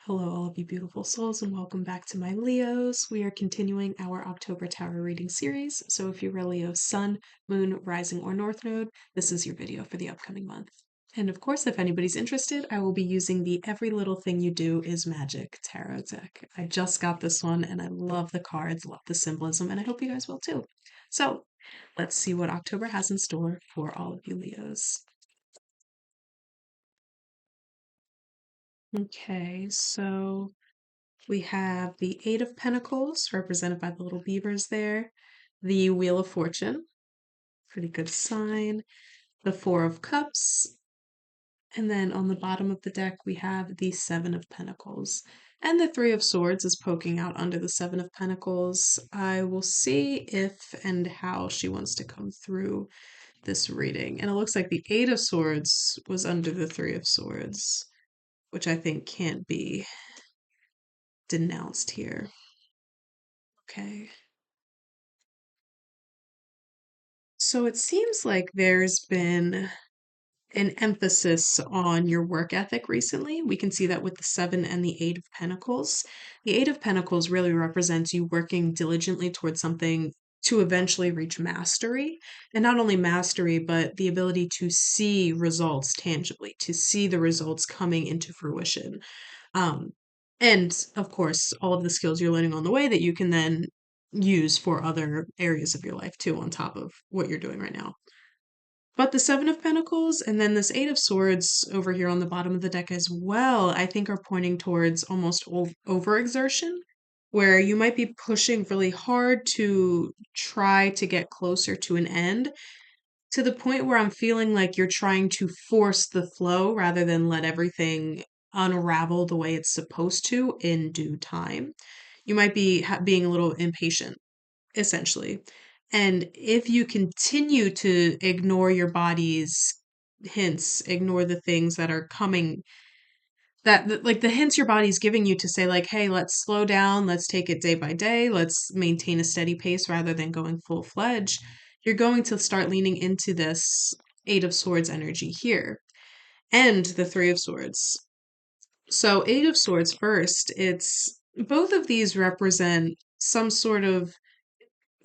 Hello, all of you beautiful souls, and welcome back to my Leos. We are continuing our October Tarot reading series. So, if you're a Leo Sun, Moon, Rising, or North Node, this is your video for the upcoming month. And of course, if anybody's interested, I will be using the Every Little Thing You Do is Magic tarot deck. I just got this one and I love the cards, love the symbolism, and I hope you guys will too. So, let's see what October has in store for all of you Leos. Okay, so we have the Eight of Pentacles, represented by the little beavers there. The Wheel of Fortune, pretty good sign. The Four of Cups. And then on the bottom of the deck, we have the Seven of Pentacles. And the Three of Swords is poking out under the Seven of Pentacles. I will see if and how she wants to come through this reading. And it looks like the Eight of Swords was under the Three of Swords, which I think can't be denounced here. Okay. So it seems like there's been an emphasis on your work ethic recently. We can see that with the Seven and the Eight of Pentacles. The Eight of Pentacles really represents you working diligently towards something to eventually reach mastery. And not only mastery, but the ability to see results tangibly, to see the results coming into fruition. Um, and of course, all of the skills you're learning on the way that you can then use for other areas of your life too, on top of what you're doing right now. But the Seven of Pentacles and then this Eight of Swords over here on the bottom of the deck as well, I think are pointing towards almost overexertion, where you might be pushing really hard to try to get closer to an end, to the point where I'm feeling like you're trying to force the flow rather than let everything unravel the way it's supposed to in due time. You might be being a little impatient, essentially. And if you continue to ignore your body's hints, ignore the things that are coming, like the hints your body's giving you to say, like, hey, let's slow down, let's take it day by day, let's maintain a steady pace rather than going full fledged, you're going to start leaning into this Eight of Swords energy here and the Three of Swords. So, Eight of Swords first, it's both of these represent some sort of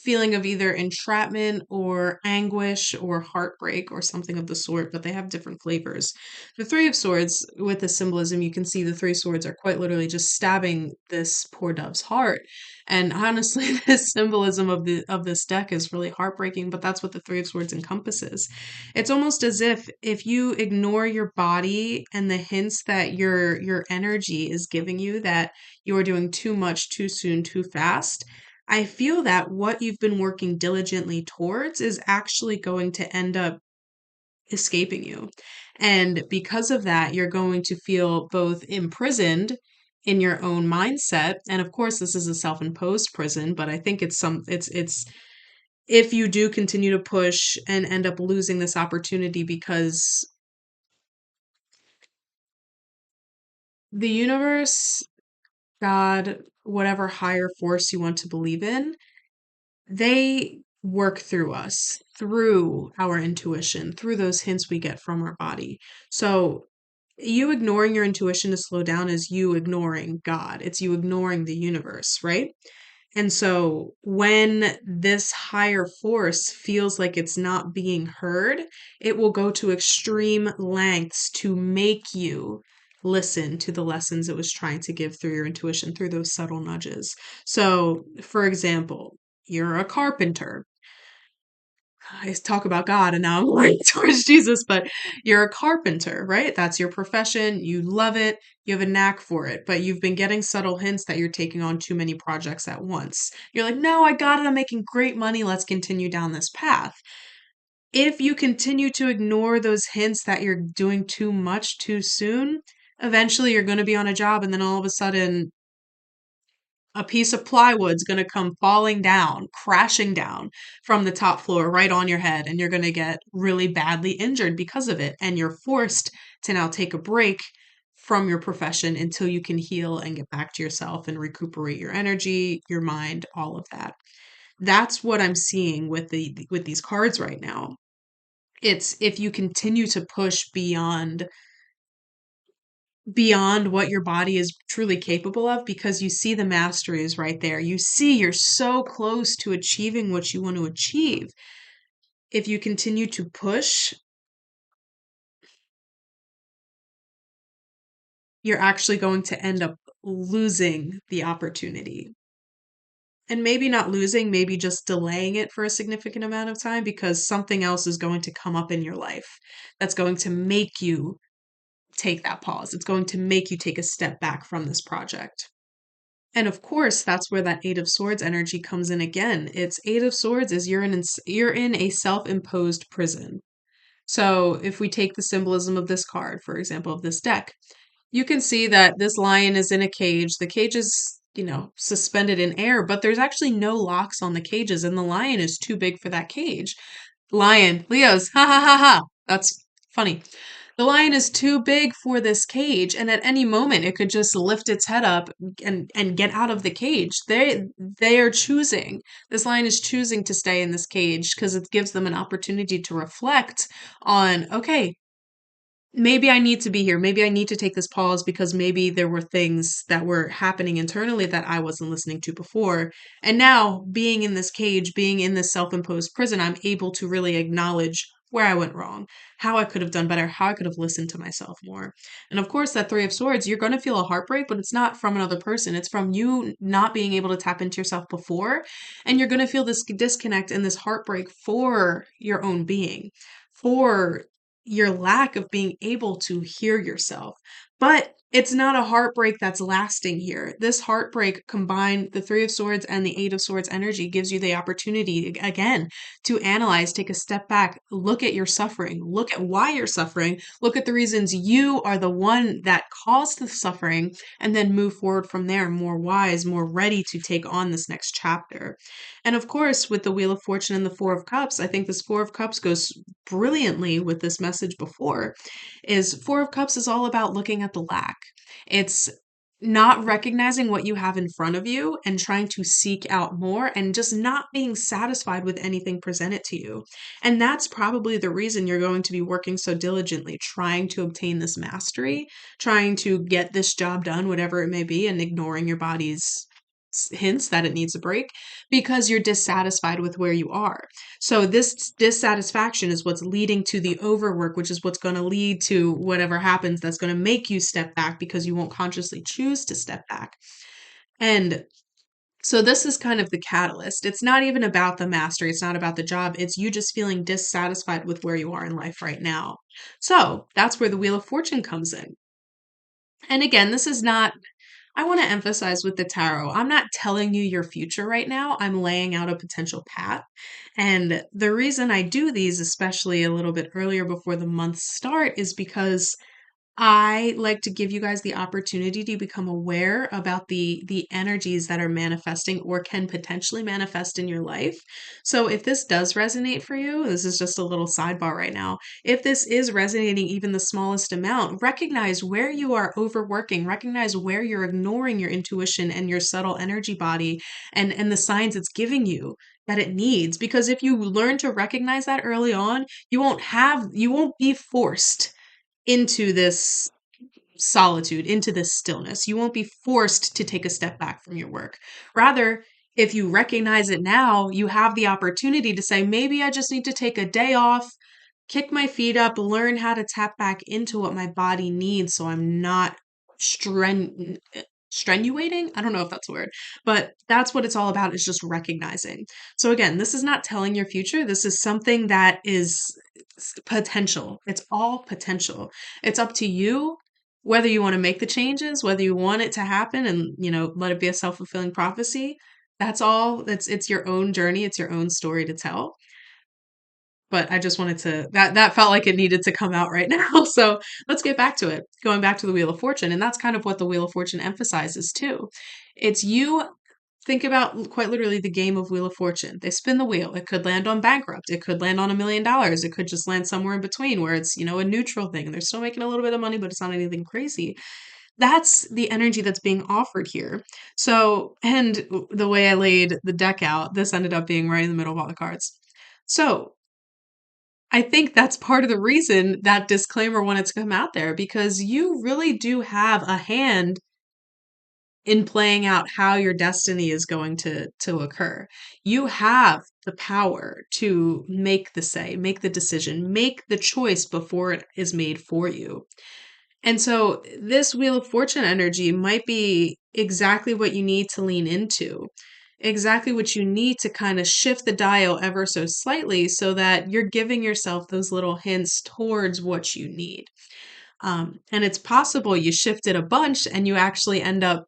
feeling of either entrapment or anguish or heartbreak or something of the sort, but they have different flavors. The Three of Swords, with the symbolism, you can see the three swords are quite literally just stabbing this poor dove's heart. And honestly, the symbolism of this deck is really heartbreaking, but that's what the Three of Swords encompasses. It's almost as if you ignore your body and the hints that your energy is giving you that you are doing too much too soon, too fast, I feel that what you've been working diligently towards is actually going to end up escaping you. And because of that, you're going to feel both imprisoned in your own mindset. And of course, this is a self-imposed prison, but I think it's if you do continue to push and end up losing this opportunity because the universe, God, whatever higher force you want to believe in, they work through us, through our intuition, through those hints we get from our body. So, you ignoring your intuition to slow down is you ignoring God. It's you ignoring the universe, right? And so, when this higher force feels like it's not being heard, it will go to extreme lengths to make you listen to the lessons it was trying to give through your intuition, through those subtle nudges. So, for example, you're a carpenter. I talk about God and now I'm going towards Jesus, but you're a carpenter, right? That's your profession. You love it. You have a knack for it, but you've been getting subtle hints that you're taking on too many projects at once. You're like, no, I got it. I'm making great money. Let's continue down this path. If you continue to ignore those hints that you're doing too much too soon, eventually you're going to be on a job and then all of a sudden a piece of plywood's going to come falling down, crashing down from the top floor right on your head, and you're going to get really badly injured because of it. And you're forced to now take a break from your profession until you can heal and get back to yourself and recuperate your energy, your mind, all of that. That's what I'm seeing with these cards right now. It's if you continue to push beyond beyond what your body is truly capable of because you see the mastery is right there. You see you're so close to achieving what you want to achieve. If you continue to push, you're actually going to end up losing the opportunity. And maybe not losing, maybe just delaying it for a significant amount of time because something else is going to come up in your life that's going to make you take that pause. It's going to make you take a step back from this project. And of course, that's where that 8 of Swords energy comes in again. It's 8 of Swords is you're in a self-imposed prison. So, if we take the symbolism of this card, for example, of this deck, you can see that this lion is in a cage. The cage is, suspended in air, but there's actually no locks on the cages, and the lion is too big for that cage. Lion, Leos, ha ha ha ha. That's funny. The lion is too big for this cage, and at any moment it could just lift its head up and get out of the cage. They are choosing. This lion is choosing to stay in this cage because it gives them an opportunity to reflect on, okay, maybe I need to be here. Maybe I need to take this pause because maybe there were things that were happening internally that I wasn't listening to before. And now, being in this cage, being in this self imposed prison, I'm able to really acknowledge where I went wrong, how I could have done better, how I could have listened to myself more. And of course, that Three of Swords, you're going to feel a heartbreak, but it's not from another person. It's from you not being able to tap into yourself before. And you're going to feel this disconnect and this heartbreak for your own being, for your lack of being able to hear yourself. But it's not a heartbreak that's lasting here. This heartbreak combined, the Three of Swords and the Eight of Swords energy gives you the opportunity again to analyze, take a step back, look at your suffering, look at why you're suffering, look at the reasons you are the one that caused the suffering, and then move forward from there, more wise, more ready to take on this next chapter. And of course, with the Wheel of Fortune and the Four of Cups, I think this Four of Cups goes brilliantly with this message before. Is Four of Cups is all about looking at the lack. It's not recognizing what you have in front of you and trying to seek out more and just not being satisfied with anything presented to you. And that's probably the reason you're going to be working so diligently, trying to obtain this mastery, trying to get this job done, whatever it may be, and ignoring your body's hints that it needs a break because you're dissatisfied with where you are. So this dissatisfaction is what's leading to the overwork, which is what's going to lead to whatever happens that's going to make you step back because you won't consciously choose to step back. And so this is kind of the catalyst. It's not even about the mastery, it's not about the job. It's you just feeling dissatisfied with where you are in life right now. So that's where the Wheel of Fortune comes in. And again, this is not, I want to emphasize with the tarot, I'm not telling you your future right now. I'm laying out a potential path. And the reason I do these, especially a little bit earlier before the months start, is because I like to give you guys the opportunity to become aware about the energies that are manifesting or can potentially manifest in your life. So if this does resonate for you, this is just a little sidebar right now. If this is resonating even the smallest amount, recognize where you are overworking, recognize where you're ignoring your intuition and your subtle energy body and the signs it's giving you that it needs, because if you learn to recognize that early on, you won't be forced into this solitude, into this stillness. You won't be forced to take a step back from your work. Rather, if you recognize it now, you have the opportunity to say, maybe I just need to take a day off, kick my feet up, learn how to tap back into what my body needs so I'm not strenuating. I don't know if that's a word, but that's what it's all about, is just recognizing. So again, this is not telling your future. This is something that is potential. It's all potential. It's up to you whether you want to make the changes, whether you want it to happen and, let it be a self-fulfilling prophecy. That's all. It's your own journey, it's your own story to tell. But I just wanted to, that felt like it needed to come out right now. So let's get back to it. Going back to the Wheel of Fortune, and that's kind of what the Wheel of Fortune emphasizes too. It's you. Think about quite literally the game of Wheel of Fortune. They spin the wheel. It could land on bankrupt. It could land on $1 million. It could just land somewhere in between where it's, a neutral thing. And they're still making a little bit of money, but it's not anything crazy. That's the energy that's being offered here. So, and the way I laid the deck out, this ended up being right in the middle of all the cards. So I think that's part of the reason that disclaimer wanted to come out there because you really do have a hand in playing out how your destiny is going to occur. You have the power to make the say, make the decision, make the choice before it is made for you. And so this Wheel of Fortune energy might be exactly what you need to lean into. Exactly what you need to kind of shift the dial ever so slightly so that you're giving yourself those little hints towards what you need. And it's possible you shifted a bunch and you actually end up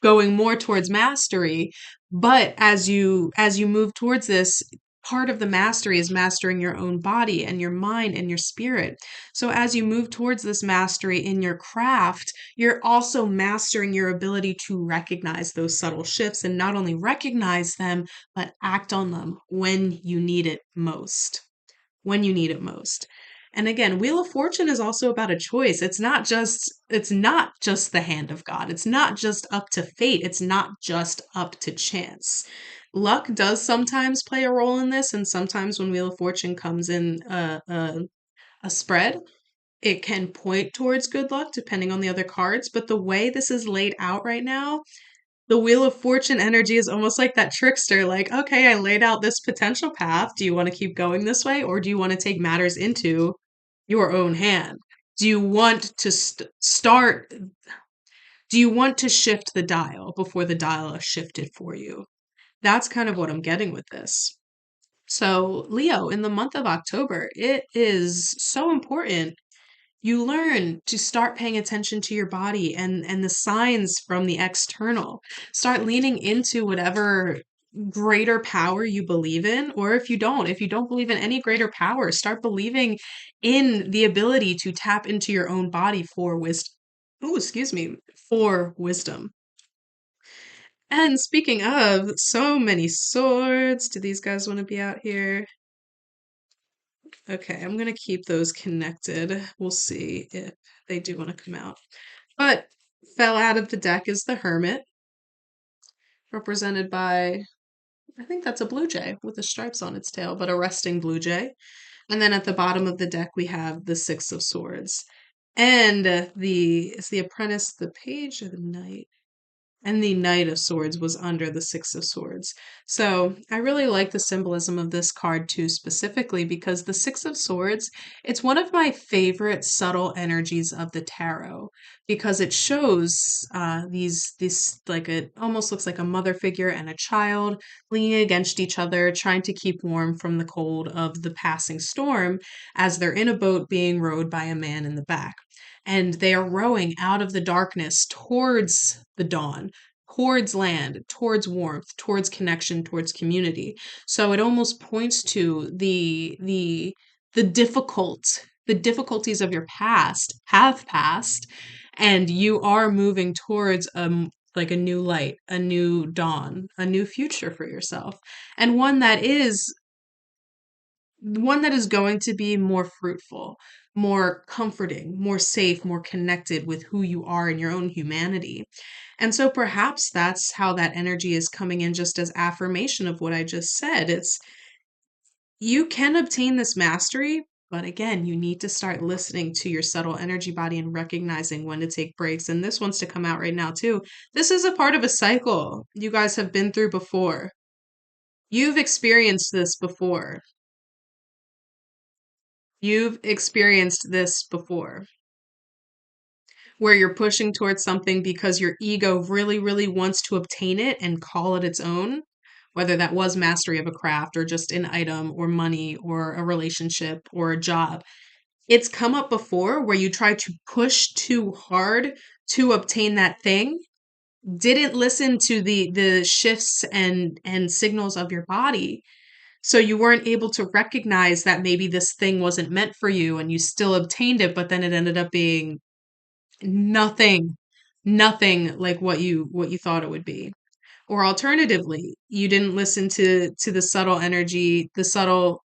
going more towards mastery, but as you move towards this, part of the mastery is mastering your own body and your mind and your spirit. So as you move towards this mastery in your craft, you're also mastering your ability to recognize those subtle shifts and not only recognize them but act on them when you need it most. When you need it most. And again, Wheel of Fortune is also about a choice. It's not just the hand of God. It's not just up to fate. It's not just up to chance. Luck does sometimes play a role in this, and sometimes when Wheel of Fortune comes in a spread, it can point towards good luck depending on the other cards. But the way this is laid out right now, the Wheel of Fortune energy is almost like that trickster, like, okay, I laid out this potential path. Do you want to keep going this way, or do you want to take matters into your own hand? Do you want to start? Do you want to shift the dial before the dial is shifted for you? That's kind of what I'm getting with this. So, Leo, in the month of October, it is so important you learn to start paying attention to your body and the signs from the external. Start leaning into whatever greater power you believe in, or if you don't believe in any greater power, start believing in the ability to tap into your own body for wisdom. Oh, excuse me, for wisdom. And speaking of so many swords, do these guys want to be out here? Okay, I'm gonna keep those connected. We'll see if they do want to come out. But fell out of the deck is the Hermit, represented by, I think that's a blue jay with the stripes on its tail, but a resting blue jay. And then at the bottom of the deck, we have the Six of Swords. And is the Apprentice the Page or the Knight? And the Knight of Swords was under the Six of Swords. So I really like the symbolism of this card too, specifically because the Six of Swords, it's one of my favorite subtle energies of the tarot because it shows this like it almost looks like a mother figure and a child leaning against each other, trying to keep warm from the cold of the passing storm as they're in a boat being rowed by a man in the back. And they are rowing out of the darkness towards the dawn, towards land, towards warmth, towards connection, towards community. So it almost points to the the difficulties of your past have passed, and you are moving towards like a new light, a new dawn, a new future for yourself, and one that is going to be more fruitful, more comforting, more safe, more connected with who you are in your own humanity. And so perhaps that's how that energy is coming in just as affirmation of what I just said. It's you can obtain this mastery, but again, you need to start listening to your subtle energy body and recognizing when to take breaks. And this wants to come out right now too. This is a part of a cycle you guys have been through before. You've experienced this before. You've experienced this before, where you're pushing towards something because your ego really, really wants to obtain it and call it its own, whether that was mastery of a craft or just an item or money or a relationship or a job. It's come up before where you try to push too hard to obtain that thing, didn't listen to the shifts and signals of your body, so you weren't able to recognize that maybe this thing wasn't meant for you and you still obtained it, but then it ended up being nothing, nothing like what you thought it would be. Or alternatively, you didn't listen to the subtle energy, the subtle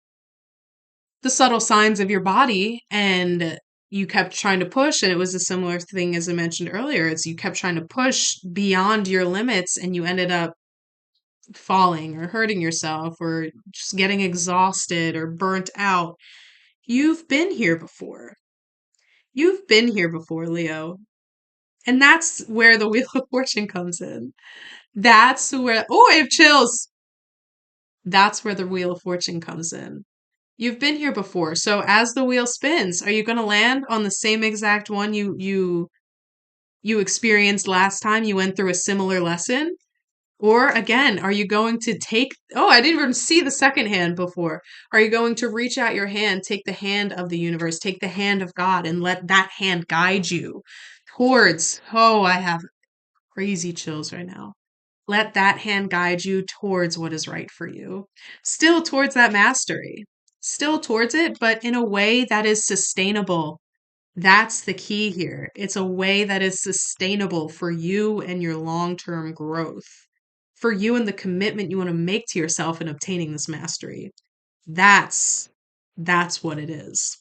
signs of your body, and you kept trying to push, and it was a similar thing as I mentioned earlier. It's you kept trying to push beyond your limits and you ended up falling or hurting yourself or just getting exhausted or burnt out. You've been here before. You've been here before, Leo. And that's where the Wheel of Fortune comes in. That's where, oh, I have chills. That's where the Wheel of Fortune comes in. You've been here before. So as the wheel spins, are you going to land on the same exact one you experienced last time you went through a similar lesson? Or again, are you going to take, oh, I didn't even see the second hand before. Are you going to reach out your hand, take the hand of the universe, take the hand of God, and let that hand guide you towards, oh, I have crazy chills right now. Let that hand guide you towards what is right for you. Still towards that mastery, still towards it, but in a way that is sustainable. That's the key here. It's a way that is sustainable for you and your long term growth, for you and the commitment you want to make to yourself in obtaining this mastery. That's that's what it is.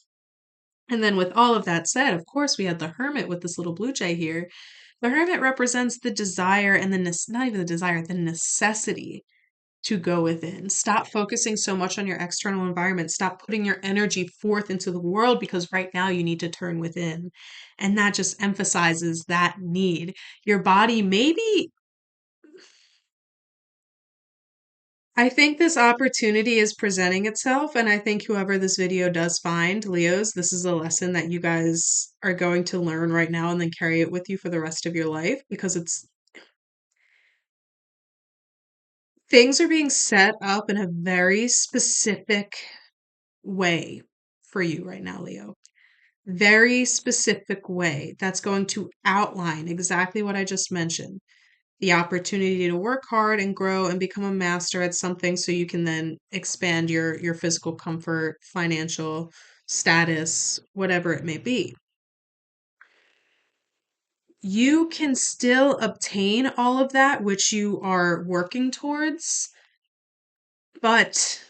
And then with all of that said, of course, we had the hermit with this little blue jay here. The hermit represents the desire and the not even the desire, the necessity to go within. Stop focusing so much on your external environment. Stop putting your energy forth into the world because right now you need to turn within. And that just emphasizes that need. Your body maybe, I think this opportunity is presenting itself, and I think whoever this video does find, Leos, this is a lesson that you guys are going to learn right now and then carry it with you for the rest of your life because it's things are being set up in a very specific way for you right now, Leo. Very specific way that's going to outline exactly what I just mentioned. The opportunity to work hard and grow and become a master at something so you can then expand your physical comfort, financial status, whatever it may be. You can still obtain all of that which you are working towards, but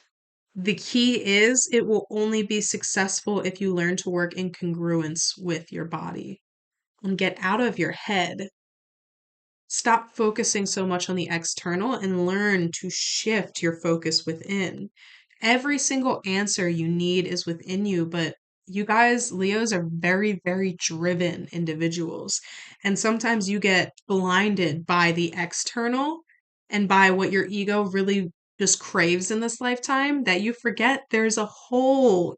the key is it will only be successful if you learn to work in congruence with your body and get out of your head. Stop focusing so much on the external and learn to shift your focus within. Every single answer you need is within you, but you guys, Leos, are very, very driven individuals. And sometimes you get blinded by the external and by what your ego really just craves in this lifetime that you forget there's a whole,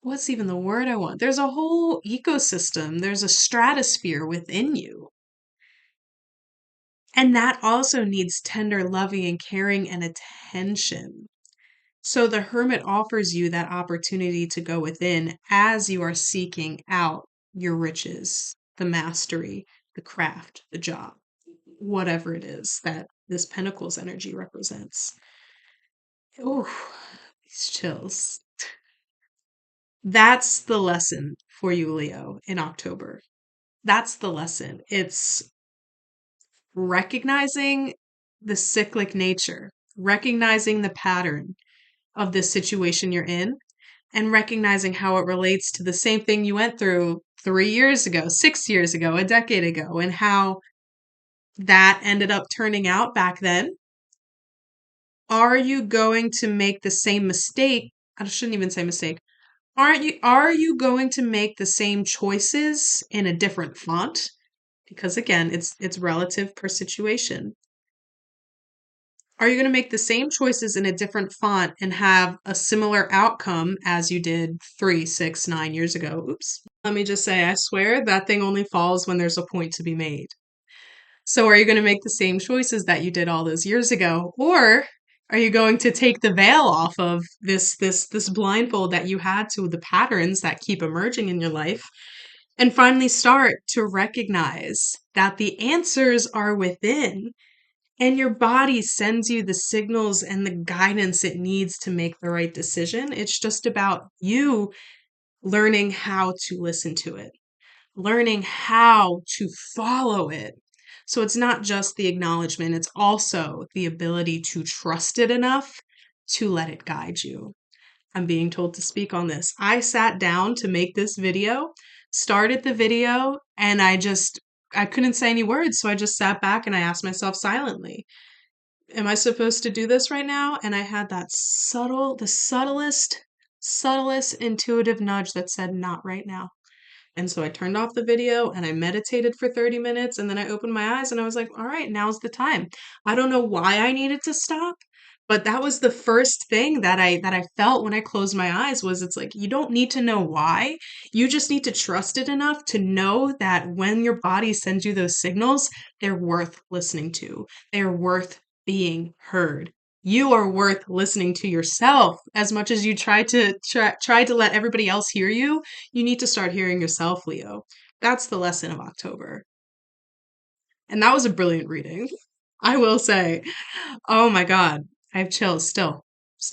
what's even the word I want? There's a whole ecosystem, there's a stratosphere within you. And that also needs tender loving and caring and attention. So the hermit offers you that opportunity to go within as you are seeking out your riches, the mastery, the craft, the job, whatever it is that this Pentacles energy represents. Oh, these chills. That's the lesson for you, Leo, in October. That's the lesson. It's recognizing the cyclic nature, recognizing the pattern of this situation you're in, and recognizing how it relates to the same thing you went through 3 years ago, 6 years ago, a decade ago, and how that ended up turning out back then. Are you going to make the same mistake? I shouldn't even say mistake. Are you going to make the same choices in a different font? Because again, it's relative per situation. Are you going to make the same choices in a different font and have a similar outcome as you did 3, 6, 9 years ago? Oops. Let me just say, I swear that thing only falls when there's a point to be made. So are you going to make the same choices that you did all those years ago? Or are you going to take the veil off of this blindfold that you had to the patterns that keep emerging in your life and finally start to recognize that the answers are within? And your body sends you the signals and the guidance it needs to make the right decision. It's just about you learning how to listen to it, learning how to follow it. So it's not just the acknowledgement, it's also the ability to trust it enough to let it guide you. I'm being told to speak on this. I sat down to make this video, started the video, and I couldn't say any words. So I just sat back and I asked myself silently, Am I supposed to do this right now? And I had that the subtlest intuitive nudge that said, not right now. And so I turned off the video and I meditated for 30 minutes and then I opened my eyes and I was like, all right, now's the time. I don't know why I needed to stop, but that was the first thing that I felt when I closed my eyes was it's like you don't need to know why. You just need to trust it enough to know that when your body sends you those signals, they're worth listening to. They're worth being heard. You are worth listening to yourself as much as you try to let everybody else hear you. You need to start hearing yourself, Leo. That's the lesson of October. And that was a brilliant reading. I will say. Oh my God. I have chills still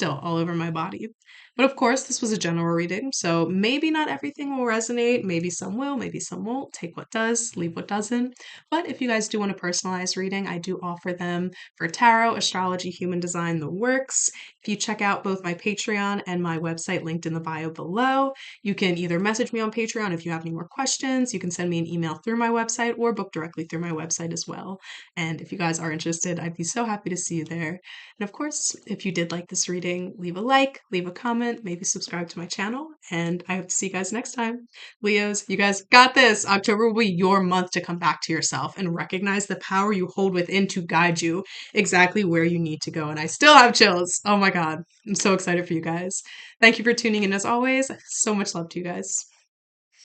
all over my body. But of course, this was a general reading, so maybe not everything will resonate. Maybe some will, maybe some won't. Take what does, leave what doesn't. But if you guys do want a personalized reading, I do offer them for tarot, astrology, human design, the works. If you check out both my Patreon and my website linked in the bio below, you can either message me on Patreon if you have any more questions. You can send me an email through my website or book directly through my website as well. And if you guys are interested, I'd be so happy to see you there. And of course, if you did like this reading, leave a like, leave a comment, maybe subscribe to my channel, and I hope to see you guys next time. Leos, you guys got this. October will be your month to come back to yourself and recognize the power you hold within to guide you exactly where you need to go. And I still have chills. Oh my God. I'm so excited for you guys. Thank you for tuning in as always. So much love to you guys.